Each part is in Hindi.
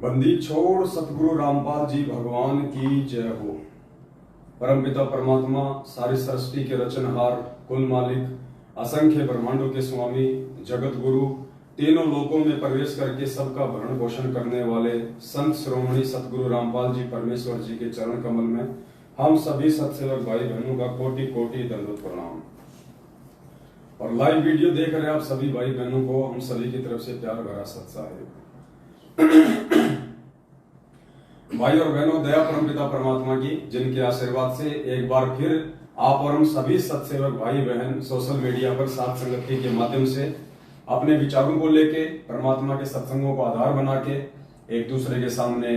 बंदी छोड़ सतगुरु रामपाल जी भगवान की जय हो। परमपिता परमात्मा सारी सृष्टि के रचनहार, कुल मालिक, असंख्य ब्रह्मांडों के स्वामी, जगत गुरु, तीनों लोकों में प्रवेश करके सबका भरण पोषण करने वाले संत श्रोमणी सतगुरु रामपाल जी परमेश्वर जी के चरण कमल में हम सभी सत्सेवक भाई बहनों का कोटि कोटि दंडवत प्रणाम। और लाइव वीडियो देख रहे आप सभी भाई बहनों को हम सभी की तरफ से प्यार भरा सत्साहयोग। भाई और बहनों, दया परमपिता परमात्मा की, जिनके आशीर्वाद से एक बार फिर आप और हम सभी सत्सेवक भाई बहन सोशल मीडिया पर साथ संगति के माध्यम से अपने विचारों को लेके परमात्मा के सत्संगों को आधार बना के एक दूसरे के सामने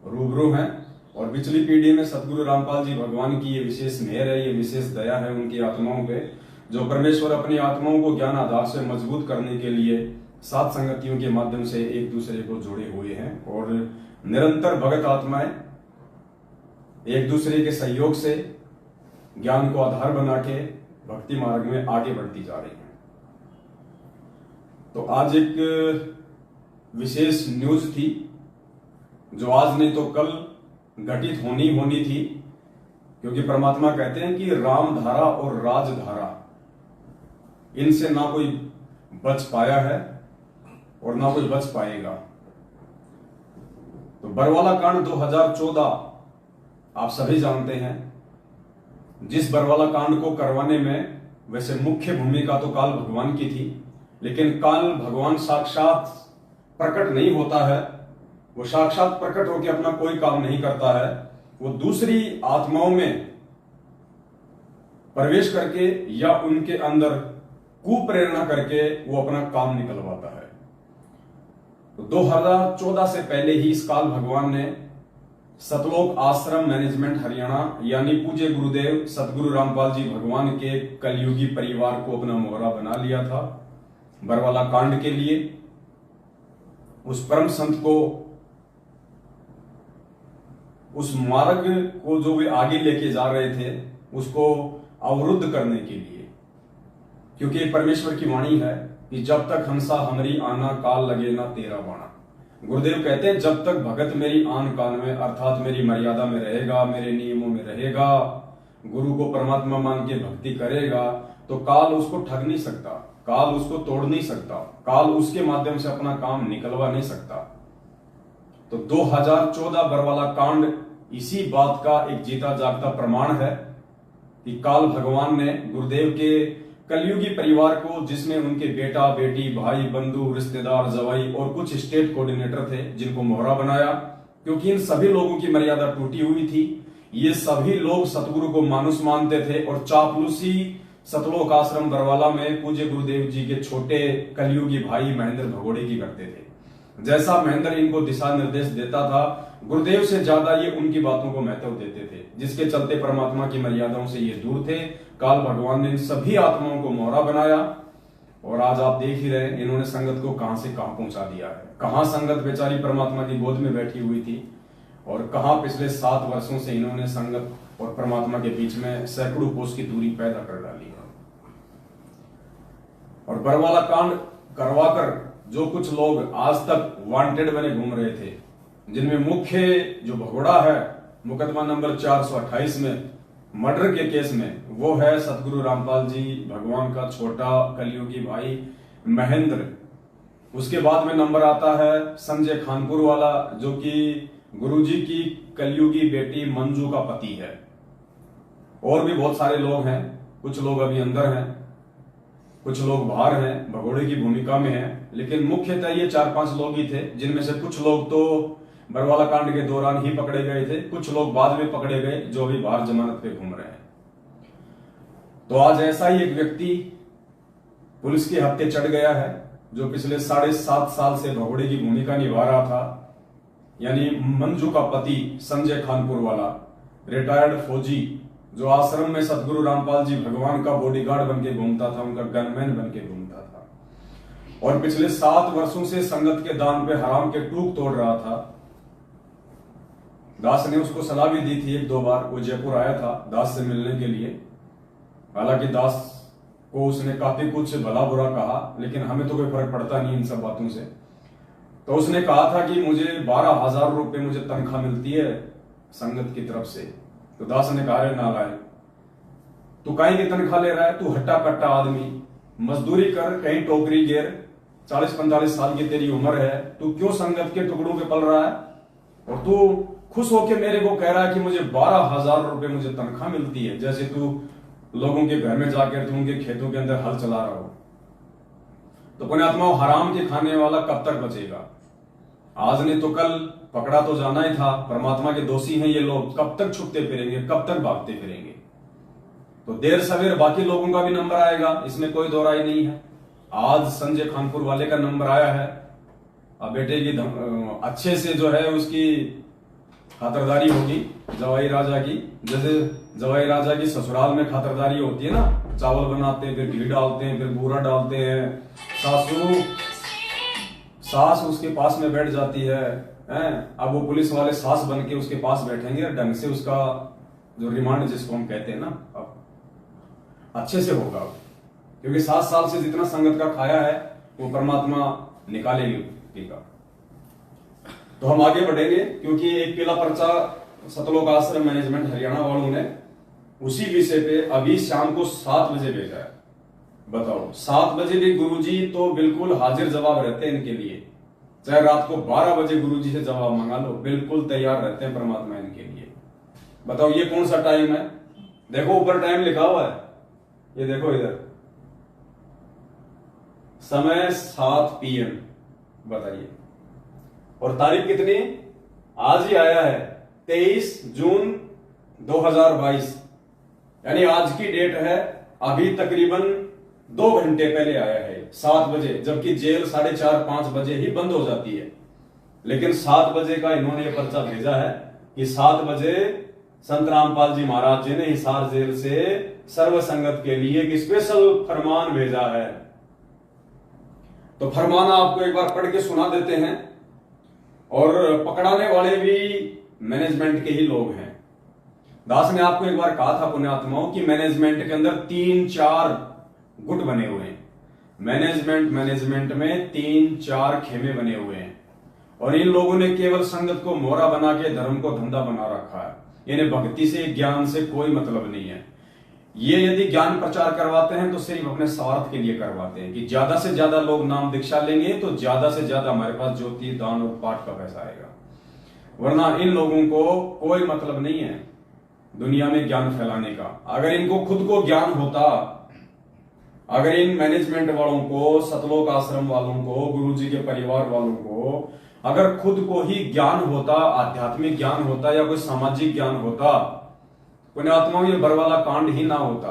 रूबरू हैं। और पिछली पीढ़ी में सतगुरु रामपाल जी भगवान की ये विशेष मेहर है, ये विशेष दया है उनकी आत्माओं पे, जो परमेश्वर अपनी आत्माओं को ज्ञान आधार से मजबूत करने के लिए सात संगतियों के माध्यम से एक दूसरे को जोड़े हुए हैं। और निरंतर भगत आत्माएं एक दूसरे के सहयोग से ज्ञान को आधार बना के भक्ति मार्ग में आगे बढ़ती जा रही हैं। तो आज एक विशेष न्यूज थी जो आज नहीं तो कल घटित होनी थी, क्योंकि परमात्मा कहते हैं कि राम धारा और राजधारा, इनसे ना कोई बच पाया है और ना कोई बच पाएगा। तो बरवाला कांड 2014 आप सभी जानते हैं। जिस बरवाला कांड को करवाने में वैसे मुख्य भूमिका तो काल भगवान की थी, लेकिन काल भगवान साक्षात प्रकट नहीं होता है। वो साक्षात प्रकट होकर अपना कोई काम नहीं करता है। वो दूसरी आत्माओं में प्रवेश करके या उनके अंदर कुप्रेरणा करके वो अपना काम निकलवाता है। तो 2014 से पहले ही इस काल भगवान ने सतलोक आश्रम मैनेजमेंट हरियाणा यानी पूज्य गुरुदेव सतगुरु रामपाल जी भगवान के कलयुगी परिवार को अपना मोहरा बना लिया था बरवाला कांड के लिए। उस परम संत को, उस मार्ग को जो वे आगे लेके जा रहे थे, उसको अवरुद्ध करने के लिए, क्योंकि परमेश्वर की वाणी है कि जब तक हंसा हमरी आना, काल लगे ना तेरा बाणा। गुरुदेव कहते हैं जब तक भगत मेरी आन कान में, अर्थात मेरी मर्यादा में रहेगा, मेरे नियमों में रहेगा, गुरु को परमात्मा मान के भक्ति करेगा, तो काल उसको ठग नहीं सकता, काल उसको तोड़ नहीं सकता, काल उसके माध्यम से अपना काम निकलवा नहीं सकता। तो 2014 बरवाला कांड इसी बात का एक जीता जागता प्रमाण है कि काल भगवान ने गुरुदेव के कलयुगी परिवार को, जिसमें उनके बेटा बेटी, भाई बंधु, रिश्तेदार, जवाई और कुछ स्टेट कोऑर्डिनेटर थे, जिनको मोहरा बनाया, क्योंकि इन सभी लोगों की मर्यादा टूटी हुई थी। ये सभी लोग सतगुरु को मानुष मानते थे और चापलूसी सतलोक आश्रम बरवाला में पूज्य गुरुदेव जी के छोटे कलयुगी भाई महेंद्र भगोड़े की करते थे। जैसा महेंद्र इनको दिशा निर्देश देता था, गुरुदेव से ज्यादा ये उनकी बातों को महत्व देते थे, जिसके चलते परमात्मा की मर्यादाओं से ये दूर थे। काल भगवान ने इन सभी आत्माओं को मोहरा बनाया और आज आप देख ही रहे हैं इन्होंने संगत को कहां से कहां पहुंचा दिया है। कहां संगत बेचारी परमात्मा की गोद में बैठी हुई थी और कहां पिछले 7 वर्षों से इन्होंने संगत और परमात्मा के बीच में सैकड़ों कोस की दूरी पैदा कर डाली है। और बरवाला कांड करवाकर जो कुछ लोग आज तक वांटेड बने घूम रहे थे, जिनमें मुख्य जो भगोड़ा है मुकदमा नंबर 428 में मर्डर के केस में, वो है सतगुरु रामपाल जी भगवान का छोटा कलयुगी भाई महेंद्र। उसके बाद में नंबर आता है संजय खानपुर वाला, जो कि गुरुजी की कलयुगी बेटी मंजू का पति है। और भी बहुत सारे लोग हैं, कुछ लोग अभी अंदर हैं, कुछ लोग बाहर हैं, भगोड़े की भूमिका में हैं, लेकिन मुख्यतः ये 4-5 लोग ही थे, जिनमें से कुछ लोग तो बरवाला कांड के दौरान ही पकड़े गए थे, कुछ लोग बाद में पकड़े गए जो अभी बाहर जमानत पे घूम रहे हैं। तो आज ऐसा ही एक व्यक्ति पुलिस के हत्थे चढ़ गया है, जो पिछले 7.5 साल से भगोड़े की भूमिका निभा रहा था, यानी मंजू का पति संजय खानपुर वाला रिटायर्ड फौजी, जो आश्रम में सतगुरु रामपाल जी भगवान का बॉडीगार्ड बन के घूमता था, उनका गनमैन बन के घूमता था और पिछले 7 वर्षों से संगत के दान पे हराम के टूक तोड़ रहा था। दास ने उसको सलाह भी दी थी 1-2 बार, वो जयपुर आया था दास से मिलने के लिए। हालांकि दास को उसने काफी कुछ भला बुरा कहा, लेकिन हमें तो कोई फर्क पड़ता नहीं इन सब बातों से। तो उसने कहा था कि मुझे 12,000 रुपए मुझे तनख्वाह मिलती है संगत की तरफ से। तो दास ने कहा, रे नालायक, तू काहे की तनख्वाह ले रहा है? तू हट्टा कट्टा आदमी, मजदूरी कर, कहीं टोकरी गेर, 40-45 साल की तेरी उम्र है, तू क्यों संगत के टुकड़ों पे पल रहा है? और तू खुश होके मेरे को कह रहा है कि मुझे 12,000 रुपए मुझे तनख्वाह मिलती है, जैसे तू लोगों के घर में जाकर तू उनके खेतों के अंदर हल चला रहा हो। तो पुण्यात्माओं, हराम के खाने वाला कब तक बचेगा? आज नहीं तो कल पकड़ा तो जाना ही था। परमात्मा के दोषी हैं ये लोग, कब तक छुपते फिरेंगे, कब तक भागते फिरेंगे? तो देर सवेर बाकी लोगों का भी नंबर आएगा, इसमें कोई दो राय नहीं है। आज संजय खानपुर वाले का नंबर आया है। अब बेटे की अच्छे से जो है उसकी खातरदारी होगी जवाई राजा की, जैसे जवाई राजा की ससुराल में खातरदारी होती है ना, चावल बनाते हैं, फिर घी डालते हैं, फिर बूरा डालते हैं, सास उसके पास में बैठ जाती है, अब वो पुलिस वाले सास बन के उसके पास बैठेंगे, ढंग से उसका जो रिमांड जिसको हम कहते हैं ना, अब अच्छे से होगा, क्योंकि 7 साल से जितना संगत का खाया है वो परमात्मा निकालेगी का। तो हम आगे बढ़ेंगे, क्योंकि एक पीला पर्चा सतलोक आश्रम मैनेजमेंट हरियाणा वालों ने उसी विषय पे अभी शाम को 7 बजे भेजा है। बताओ, 7 बजे भी गुरुजी तो बिल्कुल हाजिर जवाब रहते हैं इनके लिए, चाहे रात को 12 बजे गुरुजी से जवाब मंगा लो, बिल्कुल तैयार रहते हैं परमात्मा इनके लिए। बताओ ये कौन सा टाइम है? देखो ऊपर टाइम लिखा हुआ है, ये देखो इधर, समय 7 PM। बताइए, और तारीख कितनी? आज ही आया है 23 जून 2022, यानी आज की डेट है। अभी तकरीबन 2 घंटे पहले आया है 7 बजे, जबकि जेल 4:30-5 बजे ही बंद हो जाती है, लेकिन 7 बजे का इन्होंने ये पर्चा भेजा है कि 7 बजे संत रामपाल जी महाराज जी ने हिसार जेल से सर्व संगत के लिए एक स्पेशल फरमान भेजा है। तो फरमान आपको एक बार पढ़ के सुना देते हैं, और पकड़ाने वाले भी मैनेजमेंट के ही लोग हैं। दास ने आपको एक बार कहा था पुण्यात्माओं कि मैनेजमेंट के अंदर 3-4 गुट बने हुए हैं। मैनेजमेंट में 3-4 खेमे बने हुए हैं, और इन लोगों ने केवल संगत को मोहरा बना के धर्म को धंधा बना रखा है। इन्हें भक्ति से, ज्ञान से कोई मतलब नहीं है। ये यदि ज्ञान प्रचार करवाते हैं तो सिर्फ अपने स्वार्थ के लिए करवाते हैं कि ज्यादा से ज्यादा लोग नाम दीक्षा लेंगे तो ज्यादा से ज्यादा हमारे पास ज्योति दान और पाठ का पैसा आएगा, वरना इन लोगों को कोई मतलब नहीं है दुनिया में ज्ञान फैलाने का। अगर इनको खुद को ज्ञान होता, अगर इन मैनेजमेंट वालों को, सतलोक आश्रम वालों को, गुरुजी के परिवार वालों को अगर खुद को ही ज्ञान होता, आध्यात्मिक ज्ञान होता या कोई सामाजिक ज्ञान होता, पुण्यात्माओं ये बरवाला कांड ही ना होता।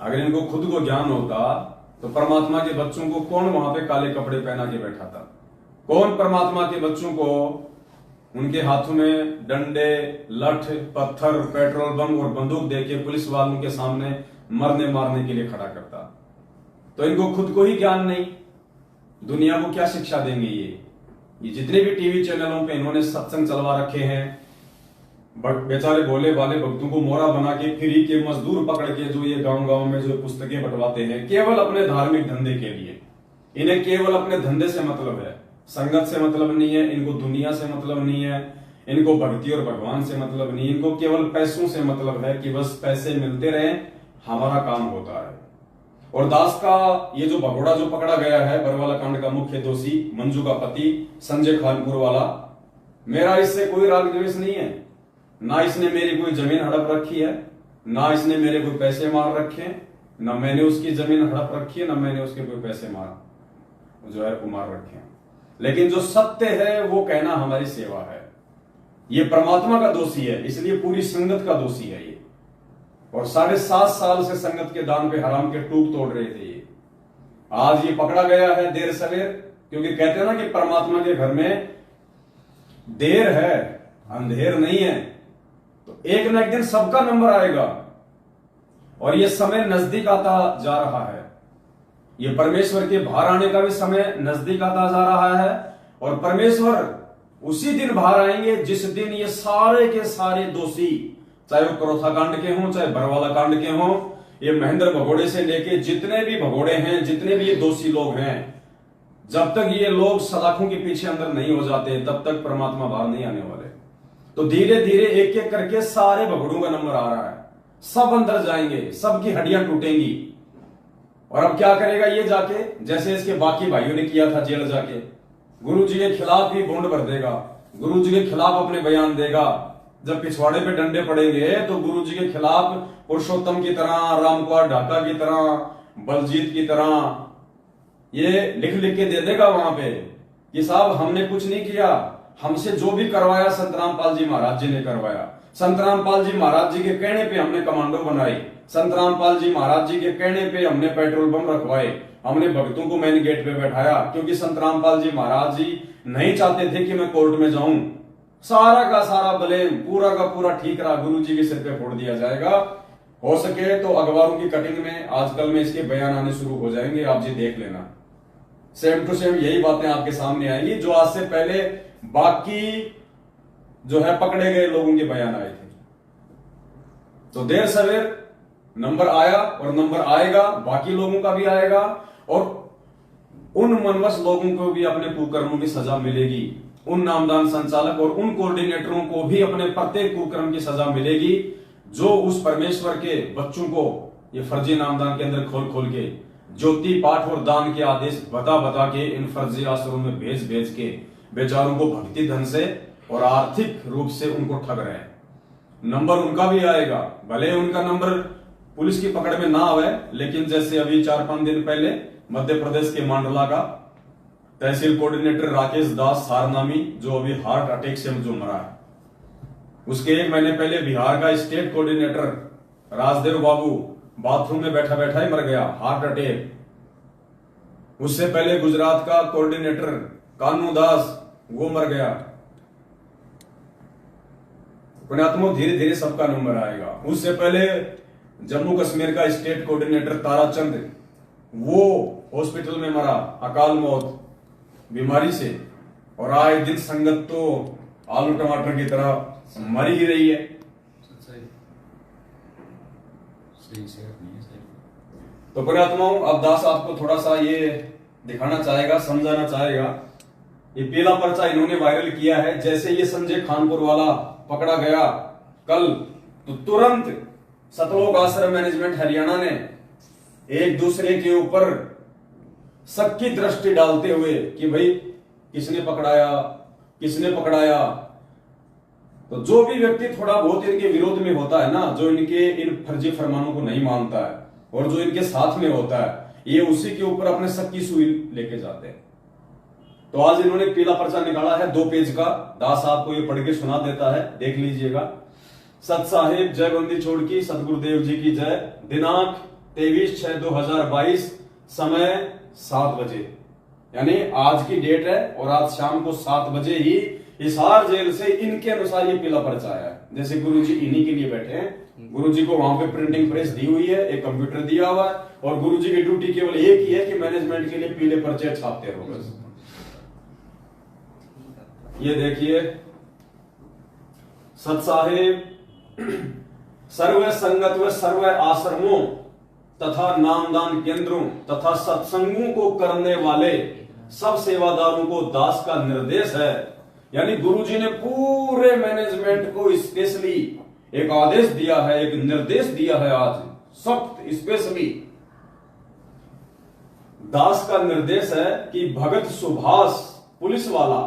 अगर इनको खुद को ज्ञान होता तो परमात्मा के बच्चों को कौन वहां पे काले कपड़े पहना के बैठा था? कौन परमात्मा के बच्चों को उनके हाथों में डंडे, लठ, पत्थर, पेट्रोल बम और बंदूक देके पुलिस वालों के सामने मरने मारने के लिए खड़ा करता? तो इनको खुद को ही ज्ञान नहीं, दुनिया को क्या शिक्षा देंगे? ये जितने भी टीवी चैनलों पे इन्होंने सत्संग चलवा रखे हैं, बेचारे भोले वाले भक्तों को मोहरा बना के फ्री के मजदूर पकड़ के जो ये गांव में जो पुस्तकें बंटवाते हैं केवल अपने धार्मिक धंधे के लिए। इन्हें केवल अपने धंधे से मतलब है, संगत से मतलब नहीं है, इनको दुनिया से मतलब नहीं है, इनको भक्ति और भगवान से मतलब नहीं, इनको केवल पैसों से मतलब है कि बस पैसे मिलते रहे, हमारा काम होता है। और दास का ये जो भगोड़ा जो पकड़ा गया है, बरवाला कांड का मुख्य दोषी मंजू का पति संजय खानपुर वाला, मेरा इससे कोई राग द्वेष नहीं है, ना इसने मेरी कोई जमीन हड़प रखी है, ना इसने मेरे कोई पैसे मार रखे हैं, ना मैंने उसकी जमीन हड़प रखी है, ना मैंने उसके कोई पैसे जो है वो मार रखे हैं। लेकिन जो सत्य है वो कहना हमारी सेवा है। ये परमात्मा का दोषी है, इसलिए पूरी संगत का दोषी है ये। और 7.5 साल से संगत के दान पे हराम के टूक तोड़ रहे थे ये। आज ये पकड़ा गया है देर सवेर, क्योंकि कहते हैं ना कि परमात्मा के घर में देर है, अंधेर नहीं है। तो एक ना एक दिन सबका नंबर आएगा, और ये समय नजदीक आता जा रहा है। ये परमेश्वर के बाहर आने का भी समय नजदीक आता जा रहा है, और परमेश्वर उसी दिन बाहर आएंगे जिस दिन ये सारे के सारे दोषी, चाहे वो क्रोथा कांड के हों, चाहे बरवाला कांड के हों, ये महेंद्र भगोड़े से लेके जितने भी भगोड़े हैं, जितने भी ये दोषी लोग हैं, जब तक ये लोग सलाखों के पीछे अंदर नहीं हो जाते तब तक परमात्मा बाहर नहीं आने वाले। तो धीरे धीरे एक एक करके सारे भगड़ों का नंबर आ रहा है, सब अंदर जाएंगे, सबकी हड्डियां टूटेंगी। और अब क्या करेगा ये जाके, जैसे इसके बाकी भाइयों ने किया था, जेल जाके गुरु जी के खिलाफ ही बॉन्ड भर देगा, गुरु जी के खिलाफ अपने बयान देगा। जब पिछवाड़े पे डंडे पड़ेंगे तो गुरु जी के खिलाफ पुरुषोत्तम की तरह, रामकुमार ढाका की तरह, बलजीत की तरह ये लिख लिख के दे देगा वहां पे कि साहब हमने कुछ नहीं किया, हमसे जो भी करवाया संत रामपाल जी महाराज जी ने करवाया। संत रामपाल जी महाराज जी के कहने पे हमने कमांडो बनाई, संत रामपाल जी महाराज जी के कहने पे हमने पेट्रोल पंप रखवाए, हमने भक्तों को मेन गेट पे बैठाया, क्योंकि संत रामपाल जी महाराज जी नहीं चाहते थे कि मैं कोर्ट में जाऊं। सारा का सारा ब्लेम पूरा का पूरा ठीक रहा गुरु जी के सिर पे फोड़ दिया जाएगा। हो सके तो अखबारों की कटिंग में आजकल में इसके बयान आने शुरू हो जाएंगे, आप जी देख लेना। सेम टू सेम यही बातें आपके सामने आएंगी जो आज से पहले बाकी जो है पकड़े गए लोगों के बयान आए थे। तो देर सवेर नंबर आया और नंबर आएगा, बाकी लोगों का भी आएगा और उन मनवश लोगों को भी अपने कुकर्मों की सजा मिलेगी, उन नामदान संचालक और उन कोऑर्डिनेटरों को भी अपने प्रत्येक कुकर्म की सजा मिलेगी जो उस परमेश्वर के बच्चों को ये फर्जी नामदान के अंदर खोल खोल के ज्योति पाठ और दान के आदेश बता बता के इन फर्जी आश्रमों में भेज भेज के बेचारों को भक्ति धन से और आर्थिक रूप से उनको ठग रहे हैं। नंबर उनका भी आएगा, भले उनका नंबर पुलिस की पकड़ में ना आवे, लेकिन जैसे अभी 4-5 दिन पहले मध्य प्रदेश के मांडला का तहसील कोऑर्डिनेटर राकेश दास सारनामी जो अभी हार्ट अटैक से जो मरा है, उसके 1 महीने पहले बिहार का स्टेट कोऑर्डिनेटर राजदेव बाबू बाथरूम में बैठा बैठा ही मर गया, हार्ट अटैक। उससे पहले गुजरात का कोऑर्डिनेटर कानू दास वो मर गया। पुण्यात्मा धीरे धीरे सबका नंबर आएगा। उससे पहले जम्मू कश्मीर का स्टेट कोऑर्डिनेटर ताराचंद वो हॉस्पिटल में मरा, अकाल मौत बीमारी से। और आए दिन संगत तो आलू टमाटर की तरह मर ही रही है। तो पुण्यात्माओं अब दास आपको थोड़ा सा ये दिखाना चाहेगा, समझाना चाहेगा। ये पीला पर्चा इन्होंने वायरल किया है। जैसे ये संजय खानपुर वाला पकड़ा गया कल, तो तुरंत सतलोक आश्रम मैनेजमेंट हरियाणा ने एक दूसरे के ऊपर शक की दृष्टि डालते हुए कि भाई किसने पकड़ाया, किसने पकड़ाया। तो जो भी व्यक्ति थोड़ा बहुत इनके विरोध में होता है ना, जो इनके इन फर्जी फरमानों को नहीं मानता है और जो इनके साथ में होता है, ये उसी के ऊपर अपने शक की सुई लेके जाते हैं। तो आज इन्होंने पीला पर्चा निकाला है 2 पेज का। दास आपको ये पढ़ के सुना देता है, देख लीजिएगा। सत साहिब जय बंदी छोड़ की सतगुरुदेव जी की जय। दिनांक 23/6/2022, समय 7 बजे, यानी आज की डेट है और आज शाम को 7 बजे ही हिसार जेल से इनके अनुसार ये पीला पर्चा आया है। जैसे गुरुजी इन्हीं के लिए बैठे हैं, गुरुजी को वहां पे प्रिंटिंग प्रेस दी हुई है, एक कंप्यूटर दिया हुआ है और गुरुजी की ड्यूटी केवल एक ही है कि मैनेजमेंट के लिए पीले पर्चे छापते रहो बस। ये देखिए, सतसाहिब सर्व संगत व सर्व आश्रमों तथा नामदान केंद्रों तथा सत्संगों को करने वाले सब सेवादारों को दास का निर्देश है। यानी गुरुजी ने पूरे मैनेजमेंट को स्पेशली एक आदेश दिया है, एक निर्देश दिया है आज सख्त स्पेशली। दास का निर्देश है कि भगत सुभाष पुलिस वाला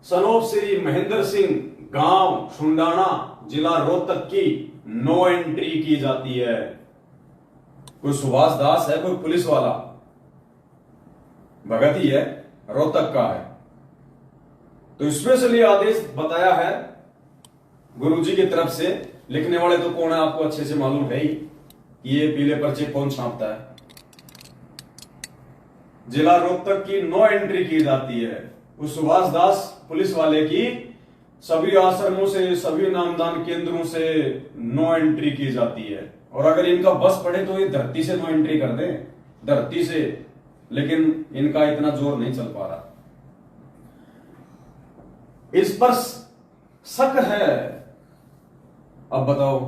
सनोप श्री महेंद्र सिंह, गांव सुंडाना, जिला रोहतक की नो एंट्री की जाती है। कोई सुभाष दास है, कोई पुलिस वाला भगत ही है, रोहतक का है। तो स्पेशली आदेश बताया है गुरुजी की तरफ से। लिखने वाले तो कौन है आपको अच्छे से मालूम है ही कि ये पीले पर्चे कौन छापता है। जिला रोहतक की नो एंट्री की जाती है। उस सुभाष दास पुलिस वाले की सभी आश्रमों से, सभी नामदान केंद्रों से नो एंट्री की जाती है। और अगर इनका बस पड़े तो ये धरती से नो एंट्री कर दें, धरती से, लेकिन इनका इतना जोर नहीं चल पा रहा। इस पर शक है। अब बताओ,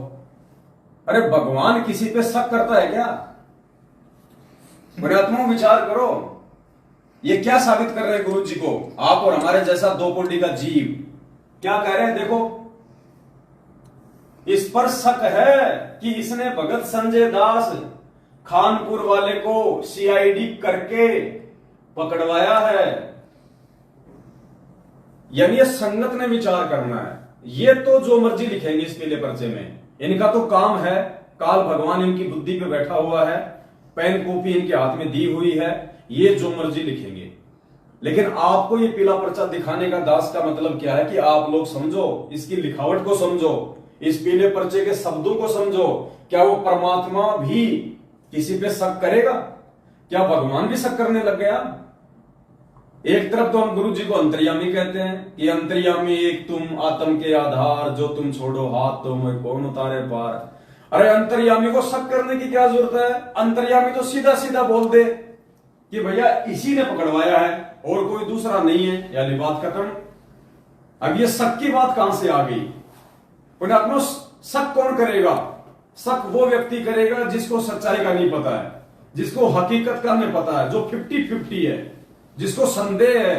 अरे भगवान किसी पे शक करता है क्या? पुण्यात्माओं विचार करो। ये क्या साबित कर रहे हैं गुरु जी को? आप और हमारे जैसा दो कोटि का जीव क्या कह रहे हैं? देखो, इस पर शक है कि इसने भगत संजय दास खानपुर वाले को सीआईडी करके पकड़वाया है। यानी ये संगत ने विचार करना है। ये तो जो मर्जी लिखेंगे इस पीले पर्चे में, इनका तो काम है, काल भगवान इनकी बुद्धि पे बैठा हुआ है, पेन कॉपी इनके हाथ में दी हुई है, ये जो मर्जी लिखेंगे। लेकिन आपको ये पीला पर्चा दिखाने का दास का मतलब क्या है कि आप लोग समझो, इसकी लिखावट को समझो, इस पीले पर्चे के शब्दों को समझो। क्या वो परमात्मा भी किसी पे शक करेगा? क्या भगवान भी शक करने लग गया? एक तरफ तो हम गुरु जी को अंतर्यामी कहते हैं कि अंतर्यामी एक तुम, आत्म के आधार, जो तुम छोड़ो हाथ तो मैं कौन उतारे पार। अरे अंतर्यामी को शक करने की क्या जरूरत है? अंतर्यामी तो सीधा सीधा बोल दे कि भैया इसी ने पकड़वाया है और कोई दूसरा नहीं है, यानी बात खत्म। अब ये शक की बात कहां से आ गई? पुण्यात्मा, शक कौन करेगा? शक वो व्यक्ति करेगा जिसको सच्चाई का नहीं पता है, जिसको हकीकत का नहीं पता है, जो 50-50 है, जिसको संदेह है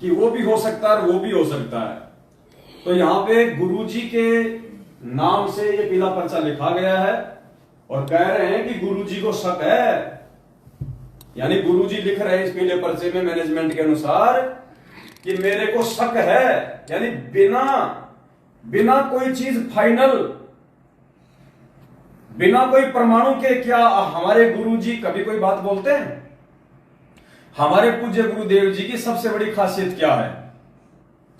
कि वो भी हो सकता है वो भी हो सकता है। तो यहां पे गुरुजी के नाम से ये पीला पर्चा लिखा गया है और कह रहे हैं कि गुरुजी को शक है। यानी गुरुजी लिख रहे हैं इस पीले पर्चे में मैनेजमेंट के अनुसार कि मेरे को शक है। यानी बिना कोई चीज फाइनल, बिना कोई प्रमाणों के क्या हमारे गुरुजी कभी कोई बात बोलते हैं? हमारे पूज्य गुरुदेव जी की सबसे बड़ी खासियत क्या है?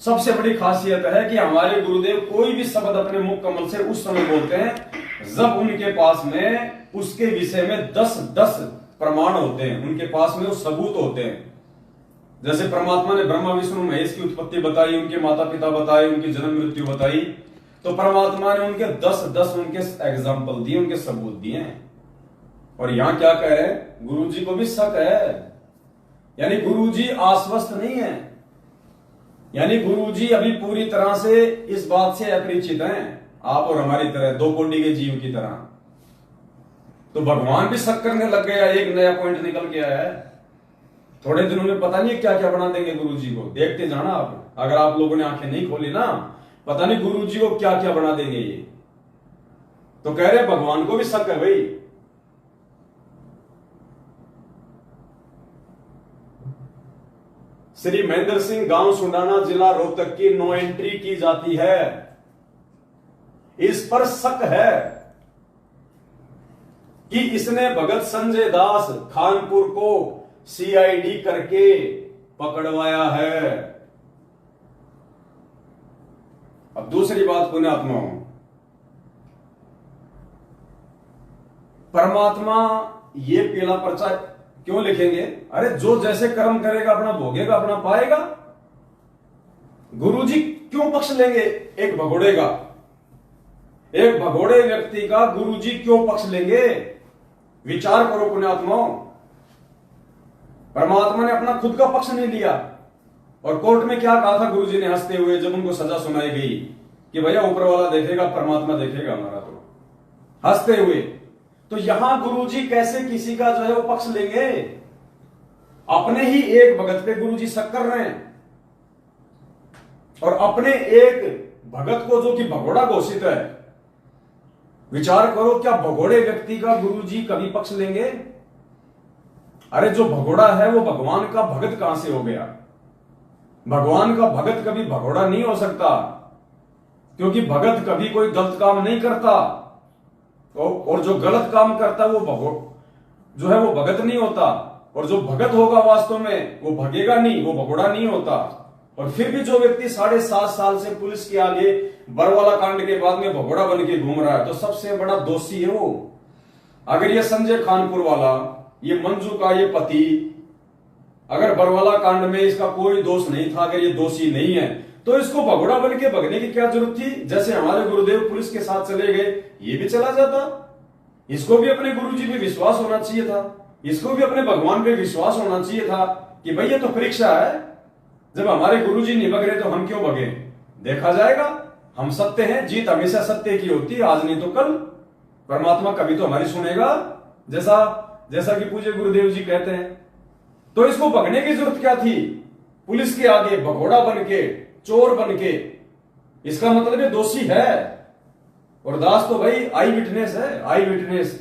सबसे बड़ी खासियत है कि हमारे गुरुदेव कोई भी शब्द अपने मुख कमल से उस समय बोलते हैं जब उनके पास में उसके विषय में 10 प्रमाण होते हैं, उनके पास में वो सबूत होते हैं। जैसे परमात्मा ने ब्रह्मा विष्णु महेश की उत्पत्ति बताई, उनके माता पिता बताए, उनकी जन्म मृत्यु बताई, तो परमात्मा ने उनके 10 उनके एग्जाम्पल दिए, उनके सबूत दिए हैं। और यहां क्या कह रहे हैं? गुरुजी को भी शक है। यानी गुरुजी आश्वस्त नहीं है, यानी गुरुजी अभी पूरी तरह से इस बात से अपरिचित हैं, आप और हमारी तरह दो कोटि के जीव की तरह। तो भगवान भी शक करने लग गया। एक नया पॉइंट निकल के आया है। थोड़े दिनों में पता नहीं क्या क्या बना देंगे गुरुजी को, देखते जाना आप। अगर आप लोगों ने आंखें नहीं खोली ना, पता नहीं गुरुजी को क्या क्या बना देंगे ये। तो कह रहे भगवान को भी शक है भाई। श्री महेंद्र सिंह, गांव सुंडाना, जिला रोहतक की नो एंट्री की जाती है। इस पर शक है कि इसने भगत संजय दास खानपुर को सीआईडी करके पकड़वाया है। अब दूसरी बात पुण्यात्माओं, परमात्मा ये पीला पर्चा क्यों लिखेंगे? अरे जो जैसे कर्म करेगा अपना भोगेगा, अपना पाएगा। गुरुजी क्यों पक्ष लेंगे एक भगोड़े का? एक भगोड़े व्यक्ति का गुरुजी क्यों पक्ष लेंगे? विचार करो पुण्यात्माओं। परमात्मा ने अपना खुद का पक्ष नहीं लिया। और कोर्ट में क्या कहा था गुरुजी ने हंसते हुए जब उनको सजा सुनाई गई कि भैया ऊपर वाला देखेगा, परमात्मा देखेगा हमारा, तो हंसते हुए। तो यहां गुरुजी कैसे किसी का जो है वो पक्ष लेंगे? अपने ही एक भगत पे गुरुजी शक कर रहे हैं और अपने एक भगत को जो कि भगोड़ा घोषित है। विचार करो, क्या भगोड़े व्यक्ति का गुरुजी कभी पक्ष लेंगे? अरे जो भगोड़ा है वो भगवान का भगत कहां से हो गया? भगवान का भगत कभी भगोड़ा नहीं हो सकता, क्योंकि भगत कभी कोई गलत काम नहीं करता। और जो गलत काम करता है वो जो है वो भगत नहीं होता। और जो भगत होगा वास्तव में वो भगेगा नहीं, वो भगोड़ा नहीं होता। और फिर भी जो व्यक्ति 7.5 साल से पुलिस के आगे बरवाला कांड के बाद में भगोड़ा बन के घूम रहा है, तो सबसे बड़ा दोषी है वो। अगर ये संजय खानपुर वाला, ये मंजू का ये पति, अगर बरवाला कांड में इसका कोई दोष नहीं था, अगर ये दोषी नहीं है, तो इसको भगोड़ा बन के भगने की क्या जरूरत थी? जैसे हमारे गुरुदेव पुलिस के साथ चले गए, ये भी चला जाता। इसको भी अपने गुरुजी पे विश्वास होना चाहिए था, इसको भी अपने भगवान पे विश्वास होना चाहिए था कि भाई ये तो परीक्षा है, जब हमारे गुरुजी नहीं भग रहे तो हम क्यों भगे? देखा जाएगा, हम सत्य हैं, जीत हमेशा सत्य की होती है, आज नहीं तो कल। परमात्मा कभी तो हमारी सुनेगा, जैसा कि पूज्य गुरुदेव जी कहते हैं। तो इसको भगने की जरूरत क्या थी? पुलिस के आगे भगोड़ा बन के, चोर बन के। इसका मतलब ये दोषी है। और दास तो भाई आई विटनेस है, आई विटनेस।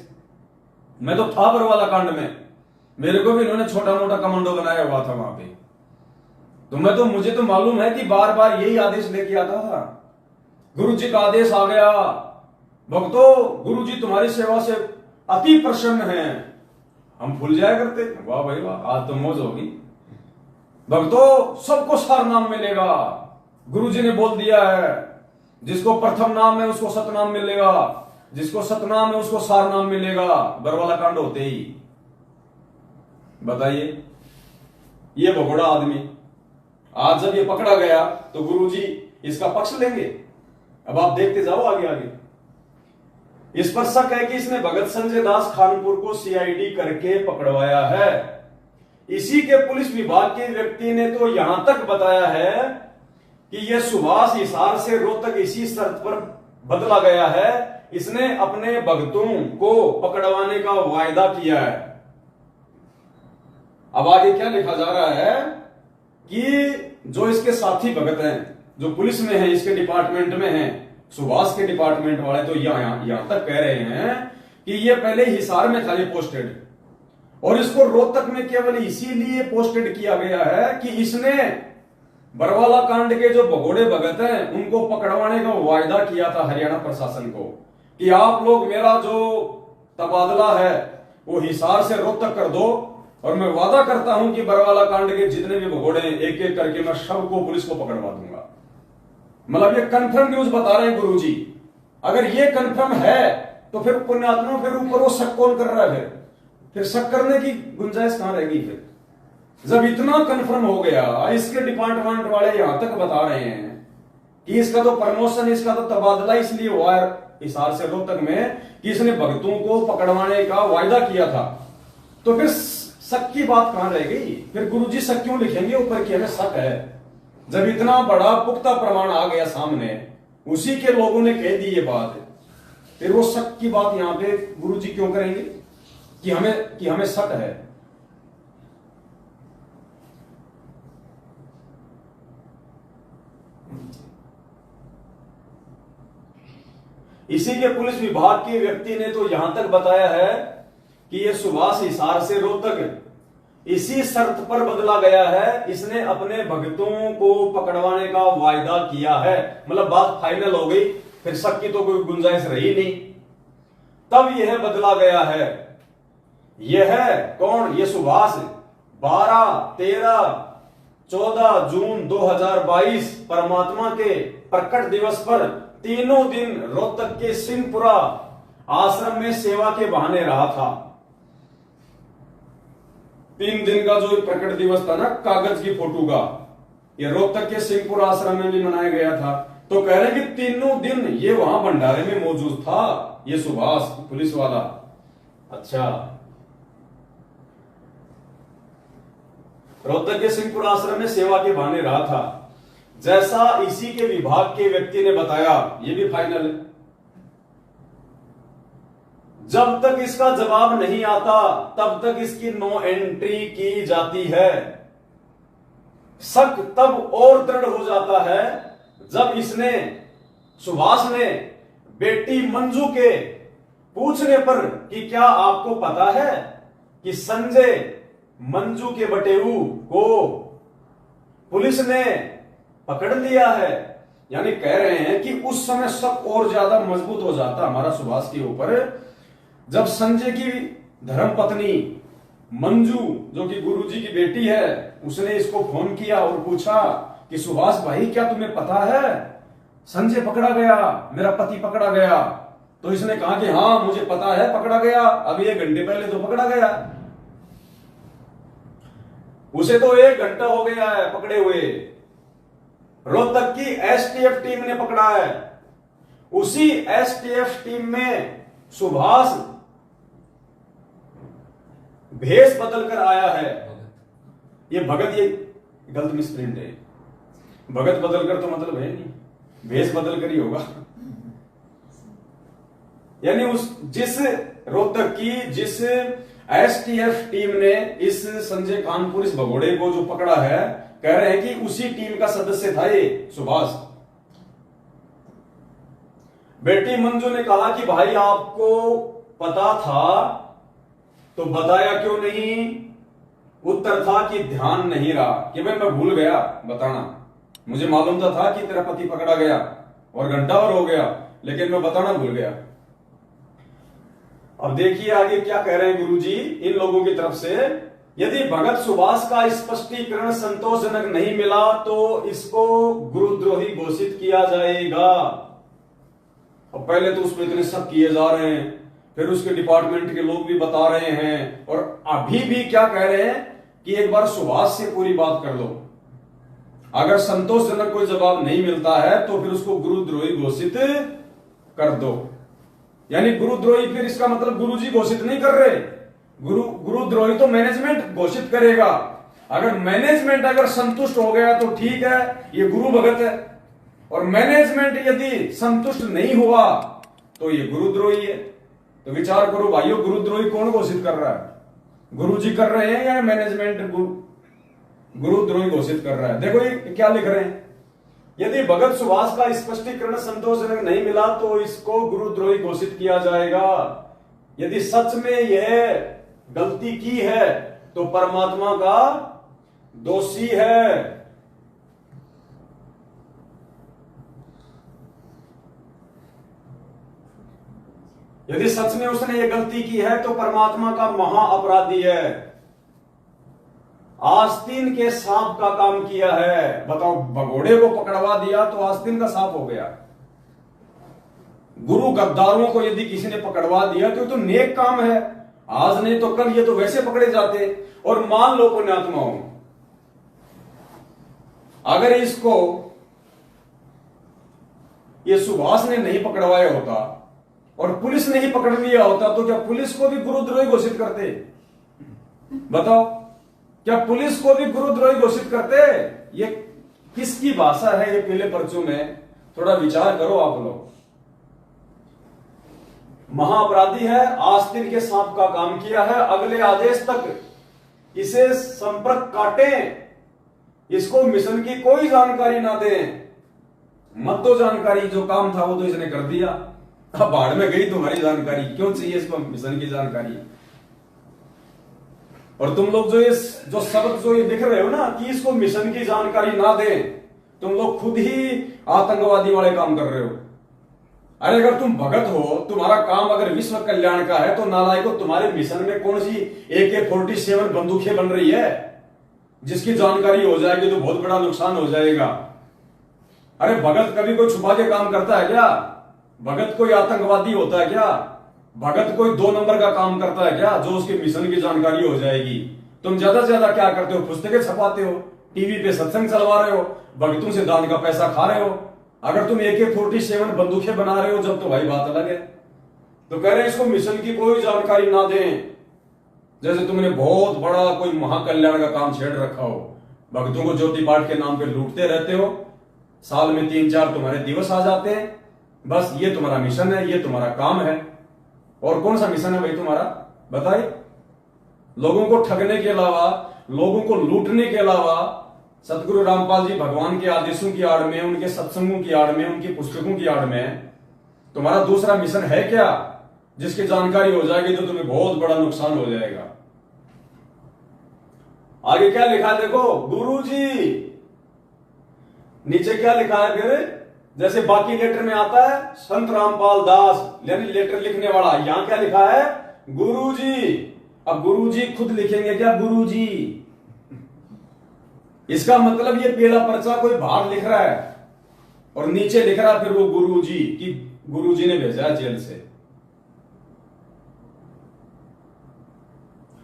मैं तो था बरवाला कांड में, मेरे को भी इन्होंने छोटा मोटा कमांडो बनाया हुआ था वहां पे। तो मुझे तो मालूम है कि बार बार यही आदेश लेके आता था। गुरु जी का आदेश आ गया, भक्तों गुरु जी तुम्हारी सेवा से अति प्रसन्न हैं। हम भूल जाया करते, वाह भाई वाह, आज तो मौज होगी। भक्तों सबको सार नाम मिलेगा, गुरु जी ने बोल दिया है। जिसको प्रथम नाम है उसको सतनाम मिलेगा, जिसको सतनाम है उसको सार नाम मिलेगा। बरवाला कांड होते ही बताइए, ये भगोड़ा आदमी आज जब ये पकड़ा गया तो गुरुजी इसका पक्ष लेंगे। अब आप देखते जाओ आगे आगे। इस पर शक है कि इसने भगत संजय दास खानपुर को सीआईडी करके पकड़वाया है। इसी के पुलिस विभाग के व्यक्ति ने तो यहां तक बताया है कि यह सुभाष हिसार से रोहतक इसी शर्त पर बदला गया है, इसने अपने भक्तों को पकड़वाने का वायदा किया है। अब आगे क्या लिखा जा रहा है कि जो इसके साथी भगत हैं, जो पुलिस में हैं, इसके डिपार्टमेंट में हैं, सुभाष के डिपार्टमेंट वाले, तो यहां तक कह रहे हैं कि ये पहले हिसार में था ये पोस्टेड, और इसको रोहतक में केवल इसीलिए पोस्टेड किया गया है कि इसने बरवाला कांड के जो भगोड़े भगत हैं उनको पकड़वाने का वायदा किया था हरियाणा प्रशासन को कि आप लोग मेरा जो तबादला है वो हिसार से रोहतक कर दो, और मैं वादा करता हूं कि बरवाला कांड के जितने भी भगोड़े हैं एक एक करके मैं सबको पुलिस को पकड़वा दूंगा। मतलब ये कंफर्म न्यूज बता रहे हैं गुरुजी। अगर ये कंफर्म है तो फिर पुण्यात्मा फिर ऊपर वो शक कौन कर रहा है? फिर शक करने की गुंजाइश कहां रहेगी? फिर जब इतना कंफर्म हो गया, इसके डिपार्टमेंट वाले यहां तक बता रहे हैं कि इसका तो प्रमोशन, इसका तो तबादला इसलिए हुआ है हिसार से रोहतक में कि इसने भक्तों को पकड़वाने का वायदा किया था, तो फिर शक की बात कहां रह गई? फिर गुरुजी शक क्यों लिखेंगे ऊपर कि हमें शक है? जब इतना बड़ा पुख्ता प्रमाण आ गया सामने, उसी के लोगों ने कह दी ये बात, फिर वो शक की बात यहां पे गुरुजी क्यों करेंगे कि हमें शक है? इसी के पुलिस विभाग के व्यक्ति ने तो यहां तक बताया है कि यह सुभाष हिसार से रोहतक इसी शर्त पर बदला गया है, इसने अपने भक्तों को पकड़वाने का वायदा किया है। मतलब बात फाइनल हो गई, फिर शक की तो कोई गुंजाइश रही नहीं। तब यह बदला गया है। यह है कौन? ये सुभाष 12, 13, 14 जून 2022 परमात्मा के प्रकट दिवस पर तीनों दिन रोहतक के सिंहपुरा आश्रम में सेवा के बहाने रहा था। 3 दिन का जो प्रकट दिवस था ना, कागज की फोटो का, ये रोहतक के सिंहपुरा आश्रम में भी मनाया गया था। तो कह रहे कि तीनों दिन ये वहां भंडारे में मौजूद था, ये सुभाष पुलिस वाला। अच्छा, रोहतक के सिंहपुरा आश्रम में सेवा के बहाने रहा था, जैसा इसी के विभाग के व्यक्ति ने बताया। ये भी फाइनल है। जब तक इसका जवाब नहीं आता तब तक इसकी नो एंट्री की जाती है। शक तब और दृढ़ हो जाता है जब इसने, सुभाष ने, बेटी मंजू के पूछने पर कि क्या आपको पता है कि संजय मंजू के बटेऊ को पुलिस ने पकड़ लिया है, यानी कह रहे हैं कि उस समय शक और ज्यादा मजबूत हो जाता हमारा सुभाष के ऊपर जब संजय की धर्मपत्नी मंजू, जो कि गुरुजी की बेटी है, उसने इसको फोन किया और पूछा कि सुभाष भाई क्या तुम्हें पता है संजय पकड़ा गया, मेरा पति पकड़ा गया? तो इसने कहा कि हाँ मुझे पता है, पकड़ा गया, अभी 1 घंटे पहले तो पकड़ा गया। उसे तो 1 घंटा हो गया है पकड़े हुए। रोहतक की एसटीएफ टीम ने पकड़ा है। उसी एसटीएफ टीम में सुभाष भेष बदल कर आया है। ये भगत, ये गलत मिसप्रिंट है। भगत बदल कर तो मतलब है नहीं, भेष बदल कर ही होगा। यानी उस जिस रोहतक की जिस एसटीएफ टीम ने इस संजय कानपुर इस भगोड़े को जो पकड़ा है, कह रहे हैं कि उसी टीम का सदस्य था ये सुभाष। बेटी मंजू ने कहा कि भाई आपको पता था तो बताया क्यों नहीं? उत्तर था कि ध्यान नहीं रहा, कि मैं भूल गया बताना। मुझे मालूम था कि तेरा पति पकड़ा गया और घंटा भर हो गया, लेकिन मैं बताना भूल गया। अब देखिए आगे क्या कह रहे हैं गुरुजी इन लोगों की तरफ से। यदि भगत सुभाष का स्पष्टीकरण संतोषजनक नहीं मिला तो इसको गुरुद्रोही घोषित किया जाएगा। और पहले तो उस पर इतने शक किए जा रहे हैं, फिर उसके डिपार्टमेंट के लोग भी बता रहे हैं, और अभी भी क्या कह रहे हैं कि एक बार सुभाष से पूरी बात कर लो। अगर संतोषजनक कोई जवाब नहीं मिलता है तो फिर उसको गुरुद्रोही घोषित कर दो। यानी गुरुद्रोही, फिर इसका मतलब गुरुजी घोषित नहीं कर रहे, गुरुद्रोही तो मैनेजमेंट घोषित करेगा। अगर मैनेजमेंट अगर संतुष्ट हो गया तो ठीक है, ये गुरु भगत है, और मैनेजमेंट यदि संतुष्ट नहीं हुआ तो ये गुरुद्रोही है। तो विचार करो भाइयों, गुरुद्रोही कौन घोषित कर रहा है? गुरुजी कर रहे हैं या मैनेजमेंट गुरुद्रोही घोषित कर रहा है? देखो ये क्या लिख रहे हैं, यदि भगत सुभाष का स्पष्टीकरण संतोषजनक नहीं मिला तो इसको गुरुद्रोही घोषित किया जाएगा। यदि सच में यह गलती की है तो परमात्मा का दोषी है। यदि सच में उसने ये गलती की है तो परमात्मा का महा अपराधी है। आस्तीन के सांप का काम किया है। बताओ, भगोड़े को पकड़वा दिया तो आस्तीन का सांप हो गया। गुरु गद्दारों को यदि किसी ने पकड़वा दिया तो नेक काम है, आज नहीं तो कल ये तो वैसे पकड़े जाते। और मान लो पुण्यात्माओं, अगर इसको ये सुभाष ने नहीं पकड़वाया होता और पुलिस ने ही पकड़ लिया होता तो क्या पुलिस को भी गुरुद्रोही घोषित करते? बताओ, क्या पुलिस को भी गुरुद्रोही घोषित करते? ये किसकी भाषा है ये पीले पर्चों में? थोड़ा विचार करो आप लोग। महाअपराधी है, आस्तीन के सांप का काम किया है, अगले आदेश तक इसे संपर्क काटें, इसको मिशन की कोई जानकारी ना दें। मत दो जानकारी, जो काम था वो तो इसने कर दिया, अब बाढ़ में गई तुम्हारी जानकारी, क्यों चाहिए इसको मिशन की जानकारी? और तुम लोग जो शब्द जो ये लिख रहे हो ना कि इसको मिशन की जानकारी ना दें, तुम लोग खुद ही आतंकवादी वाले काम कर रहे हो। अरे अगर तुम भगत हो, तुम्हारा काम अगर विश्व कल्याण का है तो नालायकों, तुम्हारे मिशन में कौन सी AK-47 बंदूकें बन रही है जिसकी जानकारी हो जाएगी तो बहुत बड़ा नुकसान हो जाएगा। अरे भगत कभी कोई छुपा के काम करता है क्या? भगत कोई आतंकवादी होता है क्या? भगत कोई 2 नंबर का काम करता है क्या जो उसके मिशन की जानकारी हो जाएगी? तुम ज्यादा से ज्यादा क्या करते हो? पुस्तकें छपाते हो, टीवी पे सत्संग चलवा रहे हो, भगतों से दान का पैसा खा रहे हो। अगर तुम AK-47 बंदूकें बना रहे हो जब तो भाई बात अलग है। तो कह रहे हैं इसको मिशन की कोई जानकारी ना दें, जैसे तुमने बहुत बड़ा कोई महाकल्याण का काम छेड़ रखा हो, भक्तों को ज्योति पाठ के नाम पे लूटते रहते हो, साल में 3-4 तुम्हारे दिवस आ जाते हैं, बस ये तुम्हारा मिशन है, ये तुम्हारा काम है। और कौन सा मिशन है भाई तुम्हारा? बताइए। लोगों को ठगने के अलावा, लोगों को लूटने के अलावा, सतगुरु रामपाल जी भगवान के आदेशों की आड़ में, उनके सत्संगों की आड़ में, उनकी पुस्तकों की आड़ में तुम्हारा दूसरा मिशन है क्या जिसकी जानकारी हो जाएगी तो तुम्हें बहुत बड़ा नुकसान हो जाएगा? आगे क्या लिखा है देखो, गुरुजी। नीचे क्या लिखा है फिर? जैसे बाकी लेटर में आता है संत रामपाल दास, यानी लेटर लिखने वाला, यहां क्या लिखा है? गुरुजी। अब गुरुजी खुद लिखेंगे क्या? गुरुजी। इसका मतलब ये पीला पर्चा कोई बाहर लिख रहा है और नीचे लिख रहा है फिर वो गुरुजी, कि गुरुजी ने भेजा है जेल से।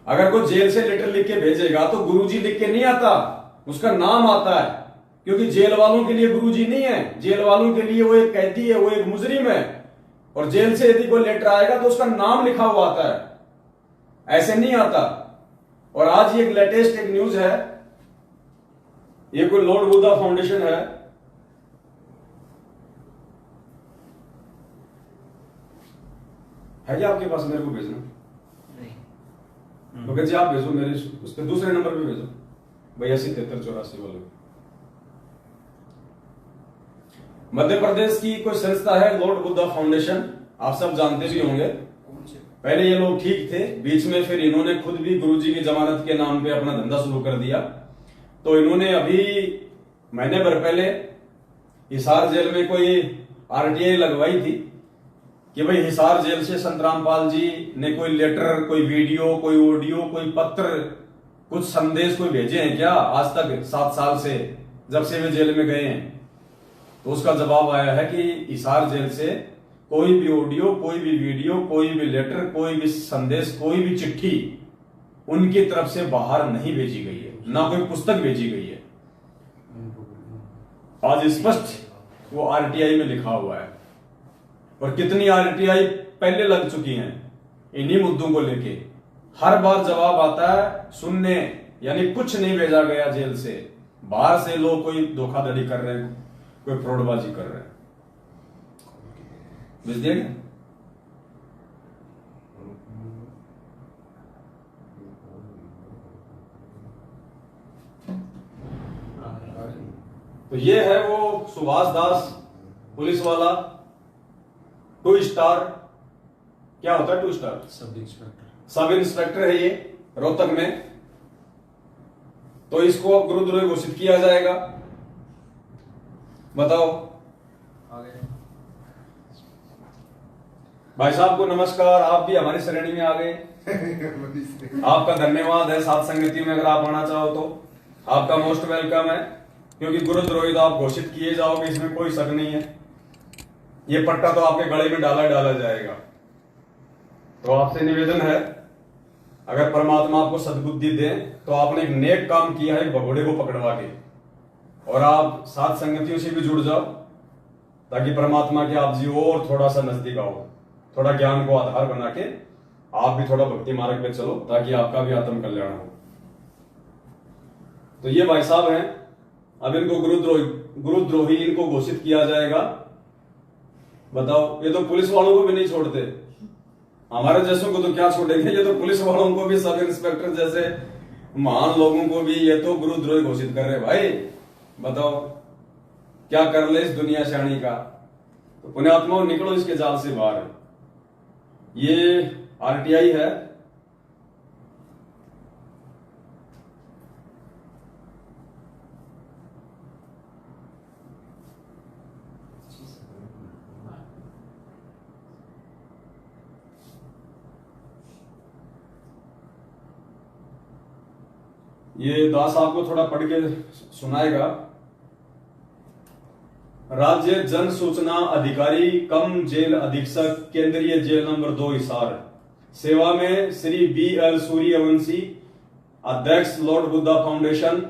अगर कोई जेल से लेटर लिख के भेजेगा तो गुरुजी लिख के नहीं आता, उसका नाम आता है, क्योंकि जेल वालों के लिए गुरुजी नहीं है, जेल वालों के लिए वो एक कैदी है, वो एक मुजरिम है। और जेल से यदि कोई लेटर आएगा तो उसका नाम लिखा हुआ आता है, ऐसे नहीं आता। और आज ये एक लेटेस्ट एक न्यूज है, ये कोई लॉर्ड बुद्धा फाउंडेशन है, क्या आपके पास? मेरे को भेजना। तो कहते जी आप भेजो मेरे उस पर दूसरे नंबर पे भेजो 82 73 84 वाले। मध्य प्रदेश की कोई संस्था है लॉर्ड बुद्धा फाउंडेशन, आप सब जानते भी होंगे। पहले ये लोग ठीक थे, बीच में फिर इन्होंने खुद भी गुरुजी की जमानत के नाम पे अपना धंधा शुरू कर दिया। तो इन्होंने अभी महीने भर पहले हिसार जेल में कोई आरटीआई लगवाई थी कि भाई हिसार जेल से संत रामपाल जी ने कोई लेटर, कोई वीडियो, कोई ऑडियो, कोई पत्र, कुछ संदेश कोई भेजे हैं क्या आज तक 7 साल से जब से वे जेल में गए हैं। तो उसका जवाब आया है कि हिसार जेल से कोई भी ऑडियो, कोई भी वीडियो, कोई भी लेटर, कोई भी संदेश, कोई भी चिट्ठी उनकी तरफ से बाहर नहीं भेजी गई है, ना कोई पुस्तक भेजी गई है। आज स्पष्ट वो आरटीआई में लिखा हुआ है। और कितनी आरटीआई पहले लग चुकी हैं इन्हीं मुद्दों को लेके। हर बार जवाब आता है सुनने, यानी कुछ नहीं भेजा गया जेल से, बाहर से लोग कोई धोखाधड़ी कर रहे हैं, कोई फ्रॉडबाजी कर रहे हैं। बुझ दिया? तो ये है वो सुभाष दास पुलिस वाला 2 स्टार। क्या होता है 2 स्टार? सब इंस्पेक्टर है ये रोहतक में। तो इसको अब गुरुद्रोही घोषित किया जाएगा। बताओ भाई साहब को नमस्कार, आप भी हमारी श्रेणी में आ गए। आपका धन्यवाद है साथ संगति में, अगर आप आना चाहो तो आपका मोस्ट वेलकम है, क्योंकि गुरुद्रोही तो आप घोषित किए जाओगे, इसमें कोई शक नहीं है। ये पट्टा तो आपके गले में डाला जाएगा। तो आपसे निवेदन है, अगर परमात्मा आपको सद्बुद्धि दे तो आपने एक नेक काम किया है भगोड़े को पकड़वा के, और आप साथ संगतियों से भी जुड़ जाओ ताकि परमात्मा के आप जी और थोड़ा सा नजदीक आओ, थोड़ा ज्ञान को आधार बना के आप भी थोड़ा भक्ति मार्ग पे चलो ताकि आपका भी आत्म कल्याण हो। तो ये भाई साहब हैं, अब इनको गुरुद्रोही इनको घोषित किया जाएगा। बताओ, ये तो पुलिस वालों को भी नहीं छोड़ते, हमारे जैसों को तो क्या छोड़ेंगे, ये तो पुलिस वालों को भी, सब इंस्पेक्टर जैसे महान लोगों को भी ये तो गुरुद्रोही घोषित कर रहे। भाई बताओ क्या कर ले इस दुनिया शाणी का। तो पुण्यात्माओं निकलो इसके जाल से बाहर। ये आरटीआई है, ये दास आपको थोड़ा पढ़ के सुनाएगा। राज्य जन सूचना अधिकारी कम जेल अधीक्षक केंद्रीय जेल नंबर 2 हिसार, सेवा में श्री BL सूर्यवंशी, अध्यक्ष लॉर्ड बुद्धा फाउंडेशन,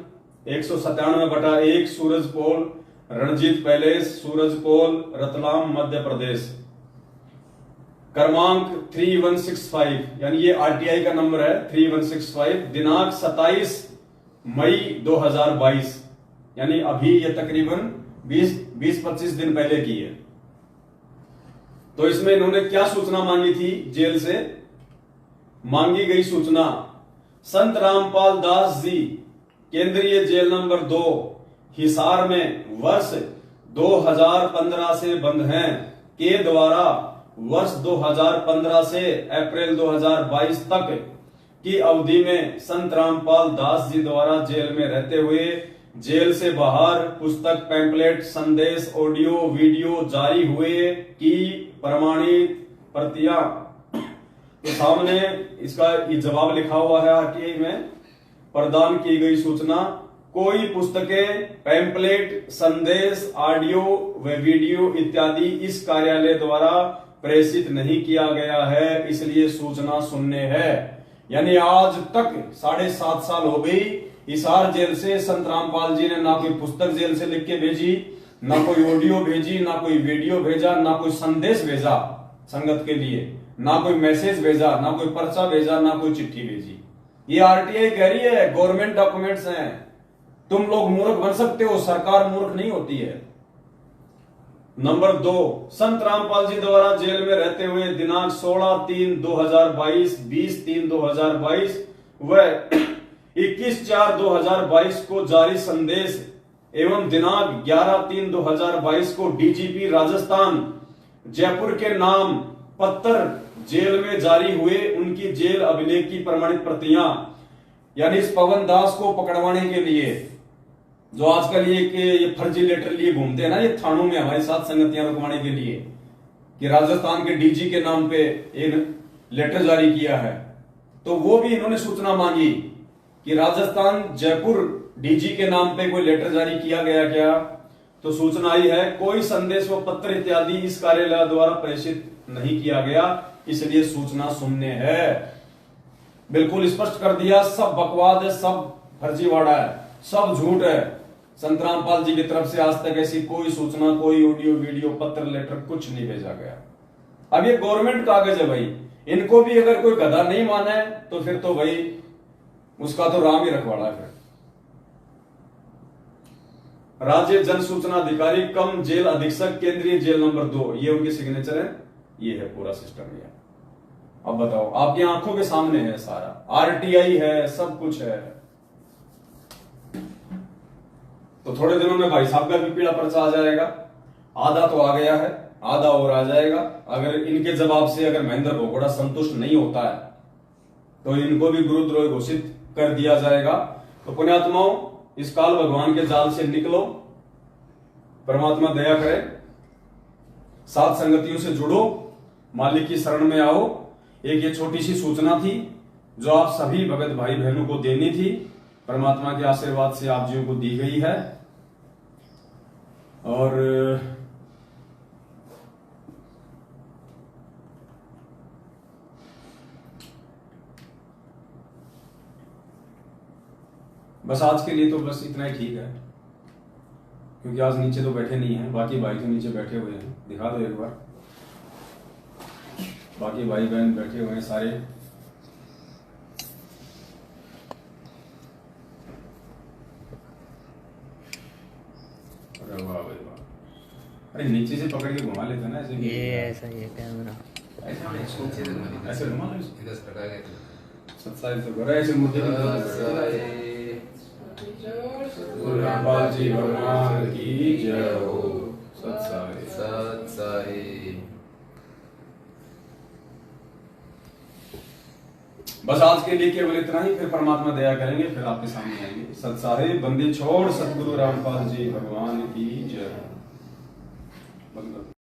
197/1 सूरज पोल, रणजीत पैलेस, सूरज पोल, रतलाम, मध्य प्रदेश। क्रमांक 3165, यानी ये आरटीआई का नंबर है 3165। दिनांक 27 मई 2022, यानी अभी ये तकरीबन 20-25 दिन पहले की है। तो इसमें इन्होंने क्या सूचना मांगी थी जेल से? मांगी गई सूचना, संत रामपाल दास जी केंद्रीय जेल नंबर 2 हिसार में वर्ष 2015 से बंद हैं के द्वारा वर्ष 2015 से अप्रैल 2022 तक की अवधि में संत रामपाल दास जी द्वारा जेल में रहते हुए जेल से बाहर पुस्तक, पैम्पलेट, संदेश, ऑडियो, वीडियो जारी हुए की प्रमाणित प्रतियां। तो सामने इसका ये जवाब लिखा हुआ है आरटीआई में। प्रदान की गई सूचना, कोई पुस्तकें, पैम्पलेट, संदेश, ऑडियो व वीडियो इत्यादि इस कार्यालय द्वारा प्रेषित नहीं किया गया है, इसलिए सूचना शून्य है। यानी आज तक 7.5 साल हो गई, हिसार जेल से संत रामपाल जी ने ना कोई पुस्तक जेल से लिख के भेजी, ना कोई ऑडियो भेजी, ना कोई वीडियो भेजा, ना कोई संदेश भेजा संगत के लिए, ना कोई मैसेज भेजा, ना कोई पर्चा भेजा, ना कोई चिट्ठी भेजी। ये आरटीआई कह रही है गवर्नमेंट डॉक्यूमेंट्स हैं, तुम लोग मूर्ख बन सकते हो, सरकार मूर्ख नहीं होती है। नंबर 2, संत रामपाल जी द्वारा जेल में रहते हुए दिनांक 16/3/2022, 20/3/2022 व 21/4/2022 को जारी संदेश एवं दिनांक 11/3/2022 को डीजीपी राजस्थान जयपुर के नाम पत्र जेल में जारी हुए उनकी जेल अभिलेख की प्रमाणित प्रतियां, यानी इस पवन दास को पकड़वाने के लिए जो आजकल ये फर्जी लेटर लिए घूमते हैं ना, ये थानों में हमारी साथ संगतियां रुकवाने के लिए कि राजस्थान के डीजी के नाम पे एक लेटर जारी किया है, तो वो भी इन्होंने सूचना मांगी कि राजस्थान जयपुर डीजी के नाम पे कोई लेटर जारी किया गया क्या। तो सूचना आई है कोई संदेश व पत्र इत्यादि इस कार्यालय द्वारा प्रेषित नहीं किया गया, इसलिए सूचना शून्य है। बिल्कुल स्पष्ट कर दिया, सब बकवाद है, सब फर्जीवाड़ा है, सब झूठ है। संत रामपाल जी की तरफ से आज तक ऐसी कोई सूचना, कोई ऑडियो वीडियो पत्र लेटर कुछ नहीं भेजा गया। अब ये गवर्नमेंट कागज है भाई, इनको भी अगर कोई गधा नहीं माना है तो फिर तो भाई उसका तो राम ही रखवाड़ा है। राज्य जन सूचना अधिकारी कम जेल अधीक्षक केंद्रीय जेल नंबर 2, ये उनकी सिग्नेचर है, ये है पूरा सिस्टम। ये अब बताओ, आपकी आंखों के सामने है सारा, आरटीआई है, सब कुछ है। तो थोड़े दिनों में भाई साहब का भी पीला पर्चा आ जाएगा, आधा तो आ गया है, आधा और आ जाएगा। अगर इनके जवाब से अगर महेंद्र भगोड़ा संतुष्ट नहीं होता है तो इनको भी गुरुद्रोही घोषित कर दिया जाएगा। तो पुण्यात्माओं, इस काल भगवान के जाल से निकलो, परमात्मा दया करे, सात संगतियों से जुड़ो, मालिक की शरण में आओ। एक ये छोटी सी सूचना थी जो आप सभी भगत भाई बहनों को देनी थी, परमात्मा के आशीर्वाद से आप जीव को दी गई है। और बस आज के लिए तो बस इतना ही ठीक है, क्योंकि आज नीचे तो बैठे नहीं है, बाकी भाई तो नीचे बैठे हुए हैं। दिखा दो एक बार, बाकी भाई बहन बैठे हुए हैं सारे। अरे वाह भाई वाह, अरे नीचे से पकड़ के घुमा लेते ना ऐसे, ये ऐसा ये कैमरा ऐसे घुमा लो, सत्साई से भरा ऐसे मुद्दे रामपाल जी भगवान की जय हो। सत्साई सत्साई। बस आज के लिए केवल इतना ही, फिर परमात्मा दया करेंगे, फिर आपके सामने आएंगे। सत्साहे बंदे छोड़ सतगुरु रामपाल जी भगवान की जय।